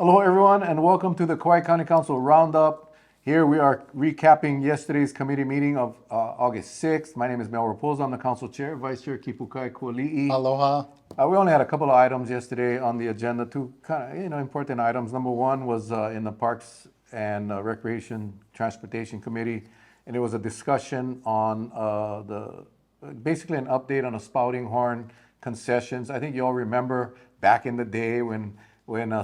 Hello, everyone, and welcome to the Kauai County Council Roundup. Here we are recapping yesterday's committee meeting of August 6th. My name is Mel Rapozo. I'm the council chair, Vice Chair Kipukai, Kualii. Aloha. We only had a couple of items yesterday on the agenda, two kind of important items. Number one was in the Parks and Recreation Transportation Committee, and it was a discussion on basically an update on the spouting horn concessions. I think you all remember back in the day when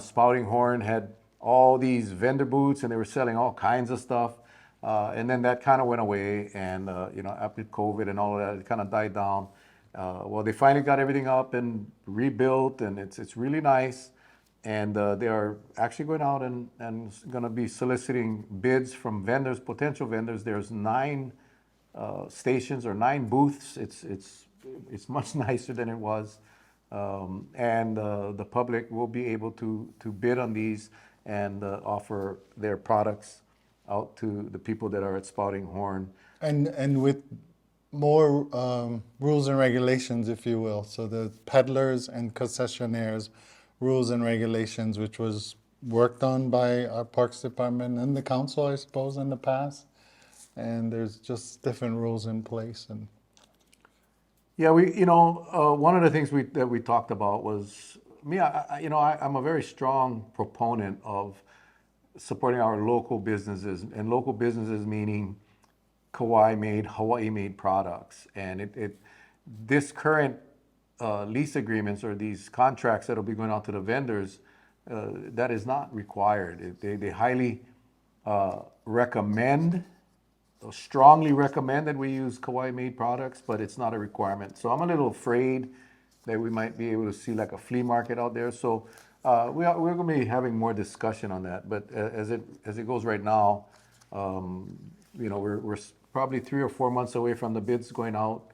Spouting Horn had all these vendor booths and they were selling all kinds of stuff. And then that kind of went away. And, after COVID and all of that, it kind of died down. Well, they finally got everything up and rebuilt, and it's really nice. And they are actually going out and going to be soliciting bids from vendors, potential vendors. There's 9 stations or 9 booths. It's much nicer than it was. And the public will be able to bid on these and offer their products out to the people that are at Spouting Horn. And with more rules and regulations, if you will. So the peddlers and concessionaires rules and regulations, which was worked on by our Parks Department and the council, I suppose, in the past. And there's just different rules in place. And Yeah, one of the things that we talked about was me. I'm a very strong proponent of supporting our local businesses, and local businesses meaning Kauai-made, Hawaii-made products. And this current lease agreements or these contracts that will be going out to the vendors, that is not required. They highly strongly recommend that we use Kauai-made products, but it's not a requirement. So I'm a little afraid that we might be able to see like a flea market out there. So we're going to be having more discussion on that. But as it goes right now, we're probably 3 or 4 months away from the bids going out,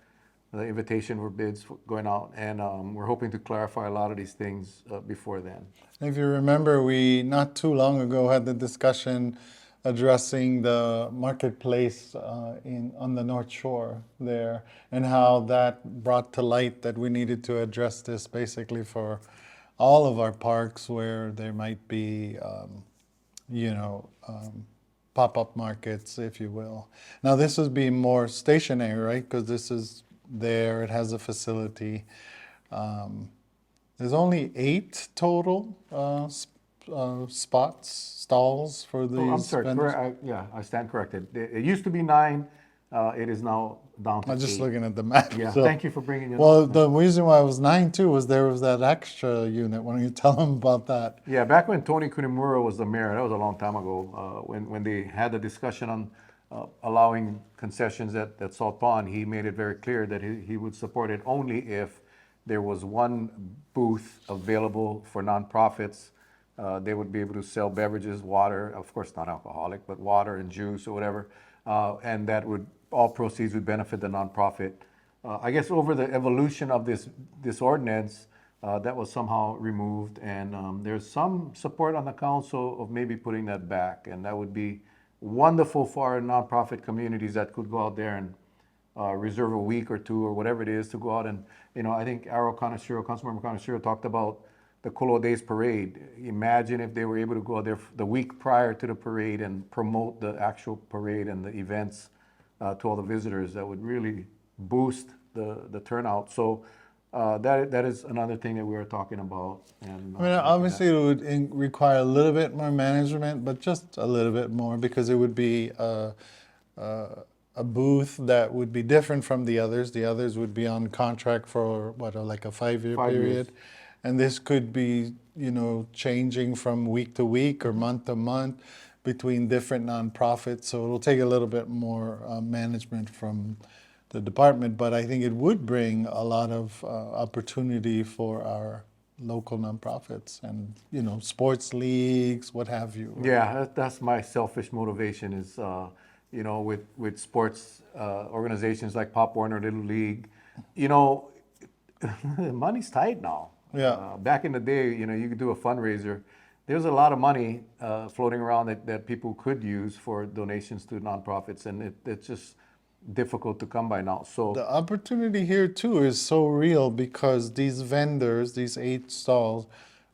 the invitation for bids going out, and we're hoping to clarify a lot of these things before then. if you remember, we not too long ago had the discussion addressing the marketplace on the North Shore there, and how that brought to light that we needed to address this basically for all of our parks where there might be, pop-up markets, if you will. Now this would be more stationary, right? Because this is there, it has a facility. There's only 8 total stalls for these I'm sorry, vendors. I stand corrected. It used to be 9, it is now down to I'm just 8. looking at the map. Yeah, so- thank you for bringing it Well, up. the reason why it was 9 too was there was that extra unit. Why don't you tell them about that? Yeah, back when Tony Kunimura was the mayor, that was a long time ago, when they had the discussion on allowing concessions at Salt Pond, he made it very clear that he would support it only if there was one booth available for nonprofits. They would be able to sell beverages, water, of course not alcoholic, but water and juice or whatever, and that would, all proceeds would benefit the nonprofit. I guess over the evolution of this ordinance, that was somehow removed, and there's some support on the council of maybe putting that back, and that would be wonderful for our nonprofit communities that could go out there and reserve a week or 2 or whatever it is to go out and, I think Councilmember Kaneshiro talked about the Kolo Days Parade. Imagine if they were able to go out there the week prior to the parade and promote the actual parade and the events to all the visitors. That would really boost the turnout. So that is another thing that we were talking about. And I mean, obviously it would require a little bit more management, but just a little bit more, because it would be a booth that would be different from the others. The others would be on contract for like a 5-year 5 years. period. And this could be, changing from week to week or month to month between different nonprofits. So it'll take a little bit more management from the department, but I think it would bring a lot of opportunity for our local nonprofits and, sports leagues, what have you. Yeah, that's my selfish motivation is, with sports organizations like Pop Warner Little League, money's tight now. Yeah. Back in the day, you could do a fundraiser. There's a lot of money floating around that people could use for donations to nonprofits, and it's just difficult to come by now. So the opportunity here too is so real because these vendors, these 8 stalls,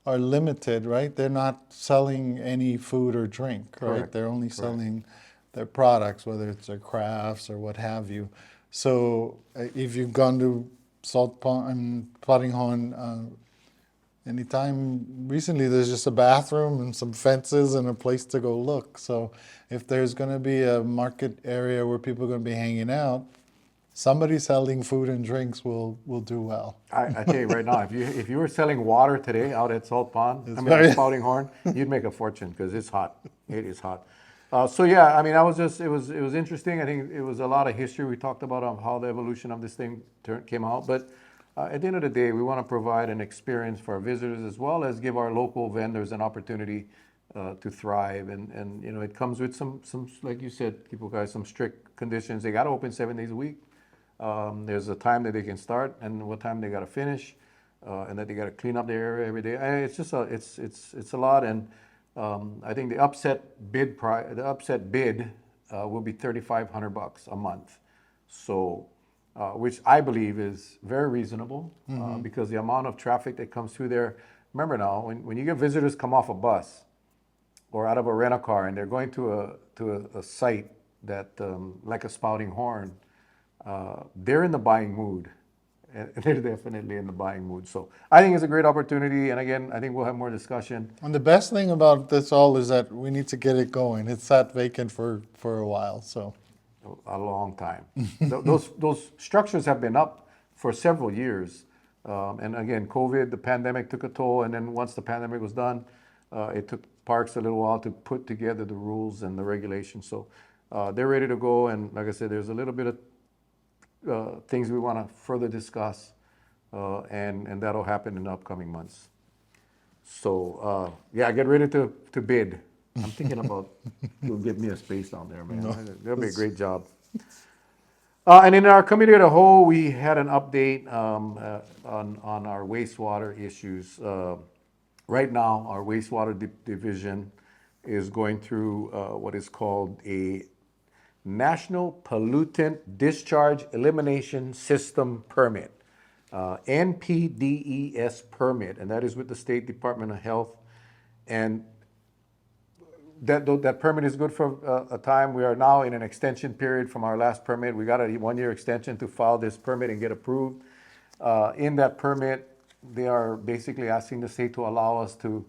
are limited, right? They're not selling any food or drink, right? Correct. They're only Correct. selling their products, whether it's their crafts or what have you. So if you've gone to Salt Pond and Potting Horn anytime recently, there's just a bathroom and some fences and a place to go look. So if there's going to be a market area where people are going to be hanging out, somebody selling food and drinks will do well. I tell you right now, if you were selling water today out at Salt Pond, It's I mean at very Spouting Horn, you'd make a fortune because it's hot. It is hot. So yeah, I mean, I was just it was interesting. I think it was a lot of history we talked about on how the evolution of this thing came out. But at the end of the day, we want to provide an experience for our visitors as well as give our local vendors an opportunity to thrive. And you know, it comes with some like you said, Kipukai, some strict conditions. They got to open 7 days a week. There's a time that they can start and what time they got to finish, and that they got to clean up their area every day. It's just it's a lot, and I think the upset bid will be $3,500 a month, so which I believe is very reasonable because the amount of traffic that comes through there. Remember now, when you get visitors come off a bus or out of a rental car and they're going to a site that like a Spouting Horn. They're in the buying mood. And they're definitely in the buying mood. So I think it's a great opportunity. And again, I think we'll have more discussion And the best thing about this all is that we need to get it going. It's sat vacant for a while, so. a long time. Those structures have been up for several years. And again, COVID, the pandemic took a toll. And then once the pandemic was done, it took parks a little while to put together the rules and the regulations. So they're ready to go. And like I said, there's a little bit of things we want to further discuss, and that'll happen in the upcoming months. So yeah, get ready to bid. I'm thinking about you'll give me a space down there, man. That'll be a great job. And in our committee of the whole, we had an update on our wastewater issues. Right now, our wastewater division is going through what is called a National Pollutant Discharge Elimination System Permit, NPDES permit, and that is with the State Department of Health. And that permit is good for a time. We are now in an extension period from our last permit. We got a 1-year extension to file this permit and get approved. In that permit, they are basically asking the state to allow us to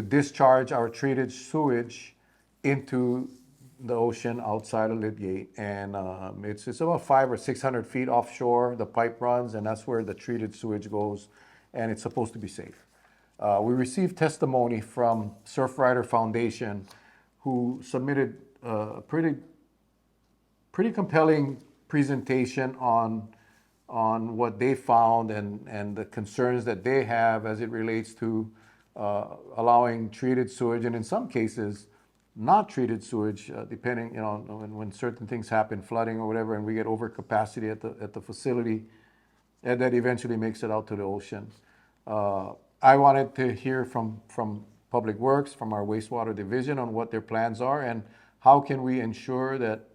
discharge our treated sewage into the ocean outside of Lidgate, and it's about 500 or 600 feet offshore. The pipe runs, and that's where the treated sewage goes, and it's supposed to be safe. We received testimony from Surfrider Foundation, who submitted a pretty compelling presentation on what they found and the concerns that they have as it relates to allowing treated sewage, and in some cases, not treated sewage, depending, you know, when certain things happen, flooding or whatever, and we get overcapacity at the facility, and that eventually makes it out to the ocean. I wanted to hear from Public Works, from our wastewater division, on what their plans are and how can we ensure that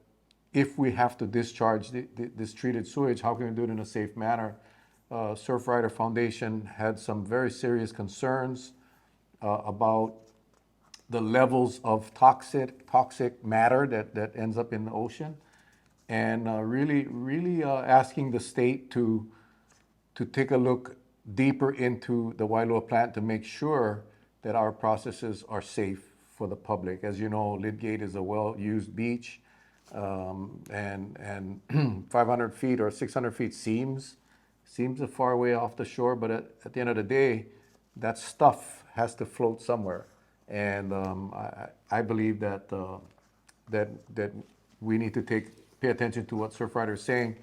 if we have to discharge this treated sewage, how can we do it in a safe manner? Surfrider Foundation had some very serious concerns about the levels of toxic matter that ends up in the ocean, and really asking the state to take a look deeper into the Wailoa plant to make sure that our processes are safe for the public. As you know, Lidgate is a well-used beach, and 500 feet or 600 feet seems a far way off the shore, but at the end of the day, that stuff has to float somewhere. And I believe that we need to pay attention to what Surfrider is saying.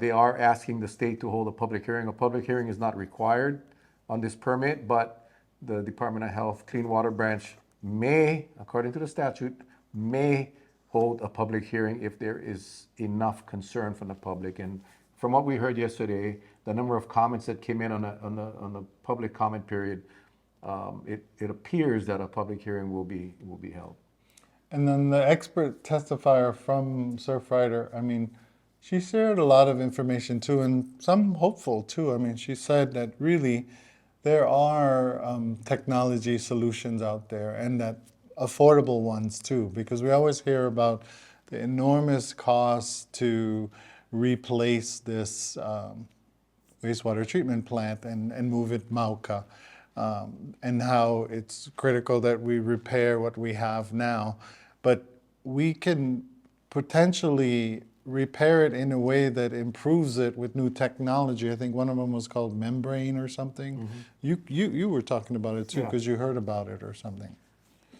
They are asking the state to hold a public hearing. A public hearing is not required on this permit, but the Department of Health Clean Water Branch may, according to the statute, may hold a public hearing if there is enough concern from the public. And from what we heard yesterday, the number of comments that came in on the public comment period, it appears that a public hearing will be held. And then the expert testifier from Surfrider, I mean, she shared a lot of information too, and some hopeful too. I mean, she said that really there are technology solutions out there, and that affordable ones too, because we always hear about the enormous costs to replace this wastewater treatment plant and move it Mauka, and how it's critical that we repair what we have now. But we can potentially repair it in a way that improves it with new technology. I think one of them was called membrane or something. You were talking about it too Yeah. because you heard about it or something.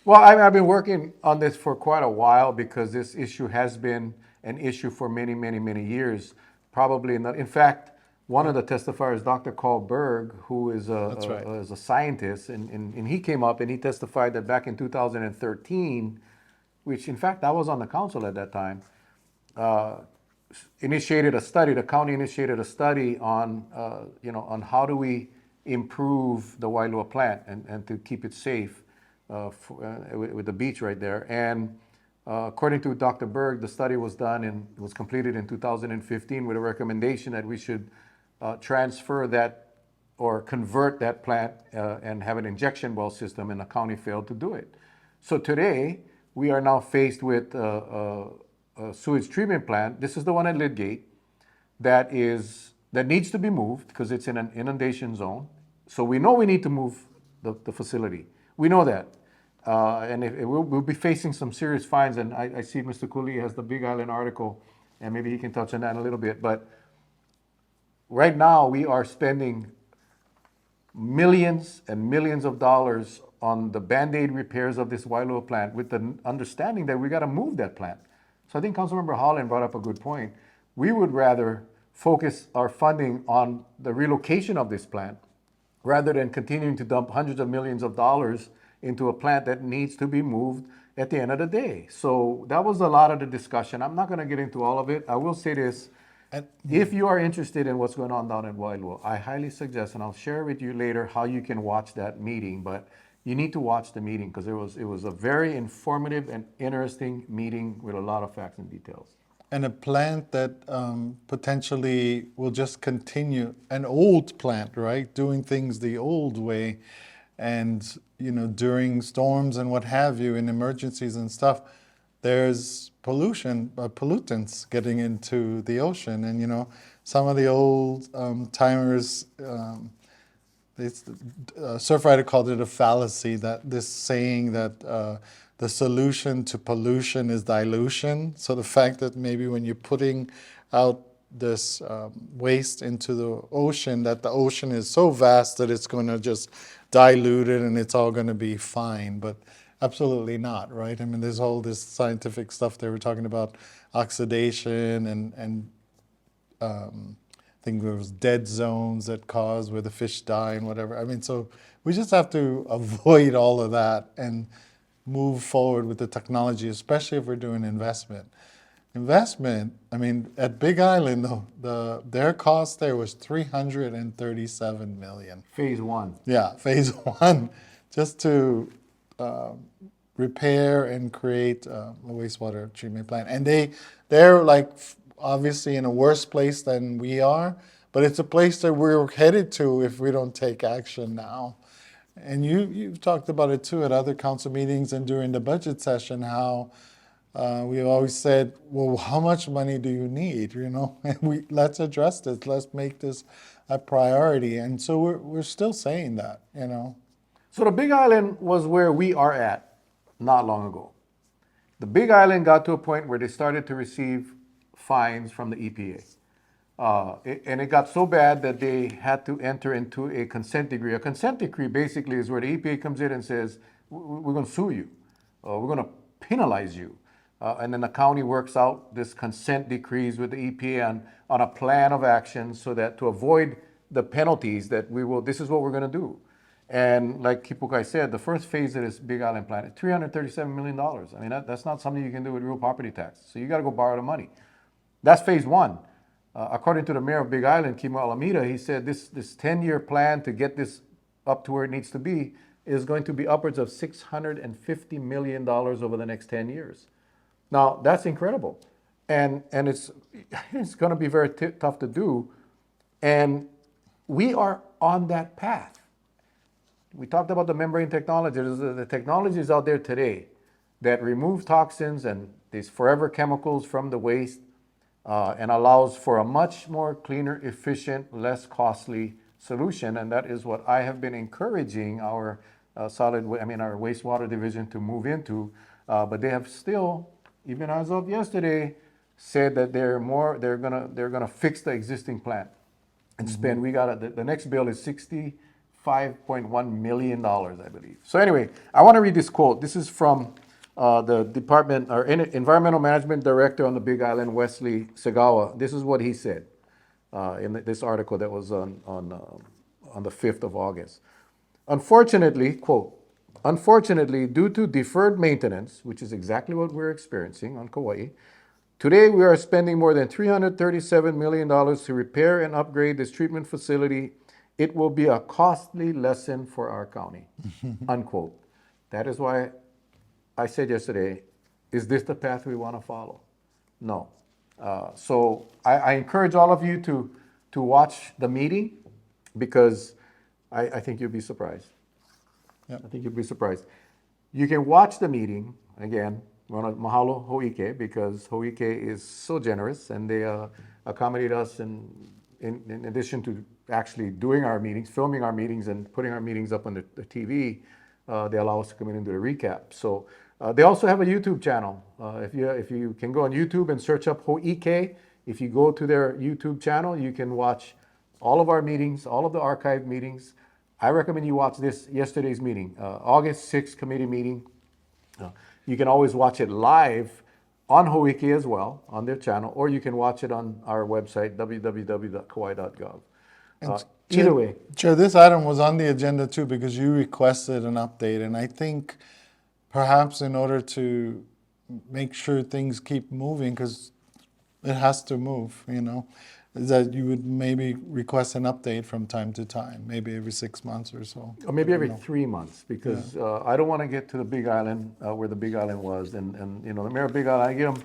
Well, I've been working on this for quite a while because this issue has been an issue for many, many, many years. Probably, in fact, one of the testifiers, Dr. Carl Berg, who is That's right. is a scientist, and he came up and he testified that back in 2013, which in fact I was on the council at that time, uh, initiated a study. The county initiated a study on on how do we improve the Wailua plant and to keep it safe with the beach right there. And according to Dr. Berg, the study was done and it was completed in 2015 with a recommendation that we should transfer that or convert that plant and have an injection well system, and the county failed to do it. So today, we are now faced with a sewage treatment plant. This is the one at Lidgate that needs to be moved because it's in an inundation zone. So we know we need to move the facility. We know that. And we'll be facing some serious fines. And I see Mr. Kualii has the Big Island article, and maybe he can touch on that a little bit. But right now, we are spending millions and millions of dollars on the Band-Aid repairs of this Wailua plant with the understanding that we got to move that plant. So I think Councilmember Holland brought up a good point. We would rather focus our funding on the relocation of this plant rather than continuing to dump hundreds of millions of dollars into a plant that needs to be moved at the end of the day. So that was a lot of the discussion. I'm not going to get into all of it. I will say this. And If you are interested in what's going on down in Wailua, I highly suggest, and I'll share with you later how you can watch that meeting, but you need to watch the meeting because it was a very informative and interesting meeting with a lot of facts and details. And a plant that potentially will just continue, an old plant, right? Doing things the old way. And, during storms and what have you, in emergencies and stuff, there's pollution, pollutants getting into the ocean. And, some of the old timers, Surf Rider called it a fallacy, that this saying that the solution to pollution is dilution. So the fact that maybe when you're putting out this waste into the ocean, that the ocean is so vast that it's going to just dilute it and it's all going to be fine. But absolutely not, right? I mean, there's all this scientific stuff they were talking about, oxidation and I think there was dead zones that cause where the fish die and whatever. I mean, so we just have to avoid all of that and move forward with the technology, especially if we're doing investment. Investment, I mean, at Big Island, their cost there was $337 million. Phase one. Yeah, phase one, just to repair and create a wastewater treatment plant. And they're like obviously in a worse place than we are, but it's a place that we're headed to if we don't take action now. And you've talked about it too at other council meetings and during the budget session, how we've always said, well, how much money do you need? And let's address this. Let's make this a priority. And so we're still saying that. So the Big Island was where we are at not long ago. The Big Island got to a point where they started to receive fines from the EPA. And it got so bad that they had to enter into a consent decree. A consent decree basically is where the EPA comes in and says, we're going to sue you. We're going to penalize you. And then the county works out this consent decrees with the EPA on a plan of action so that to avoid the penalties that this is what we're going to do. And like Kipukai said, the first phase of this Big Island plan is $337 million. I mean, that's not something you can do with real property tax. So you got to go borrow the money. That's phase one. According to the mayor of Big Island, Kimo Alameda, he said this 10-year plan to get this up to where it needs to be is going to be upwards of $650 million over the next 10 years. Now, that's incredible. And it's going to be very tough to do. And we are on that path. we talked about the membrane technology. The technology is out there today that remove toxins and these forever chemicals from the waste and allows for a much more cleaner, efficient, less costly solution. And that is what I have been encouraging our our wastewater division to move into. But they have still, even as of yesterday, said that they're gonna fix the existing plant and spend. We got the next bill is $65.1 million, I believe. So anyway, I want to read this quote. This is from the department or environmental management director on the Big Island, Wesley Segawa. This is what he said in this article that was on the 5th of August. Unfortunately, quote, unfortunately, due to deferred maintenance, which is exactly what we're experiencing on Kauai, today we are spending more than $337 million to repair and upgrade this treatment facility. It will be a costly lesson for our county, unquote. That is why I said yesterday, is this the path we want to follow? No. So I encourage all of you to watch the meeting because I think you'll be surprised. Yep. I think you'll be surprised. You can watch the meeting. Again, we want to mahalo Ho'ike because Ho'ike is so generous and they accommodate us in addition to actually doing our meetings, filming our meetings and putting our meetings up on the TV. They allow us to come in and do a recap. So they also have a YouTube channel. If you can go on YouTube and search up Ho'ike, if you go to their YouTube channel, you can watch all of our meetings, all of the archived meetings. I recommend you watch yesterday's meeting, August 6th committee meeting. You can always watch it live on Ho'ike as well, on their channel, or you can watch it on our website, www.kauai.gov. Either way. Chair, this item was on the agenda too because you requested an update, and I think perhaps in order to make sure things keep moving, because it has to move, that you would maybe request an update from time to time, maybe every 6 months or so. Or maybe every 3 months, because I don't want to get to the Big Island where the Big Island was, and the mayor of Big Island,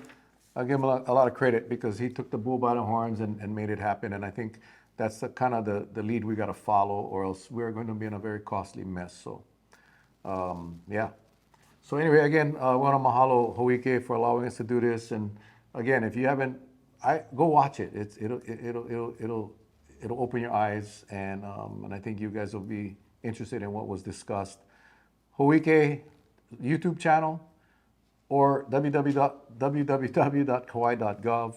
I give him a lot of credit because he took the bull by the horns and made it happen, and I think that's the lead we got to follow, or else we're going to be in a very costly mess. So, yeah. So anyway, again, I want to mahalo Ho'ike for allowing us to do this, and again, if you haven't, go watch it. It'll open your eyes, and I think you guys will be interested in what was discussed. Ho'ike YouTube channel or www.kauai.gov.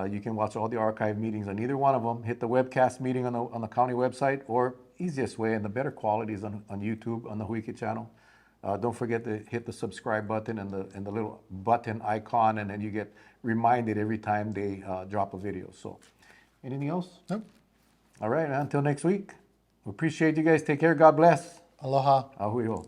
You can watch all the archive meetings on either one of them. Hit the webcast meeting on the county website, or easiest way and the better quality is on YouTube on the Ho'ike channel. Don't forget to hit the subscribe button and the little button icon, and then you get reminded every time they drop a video. So, anything else? Nope. All right, until next week. We appreciate you guys. Take care. God bless. Aloha. Ahui ho.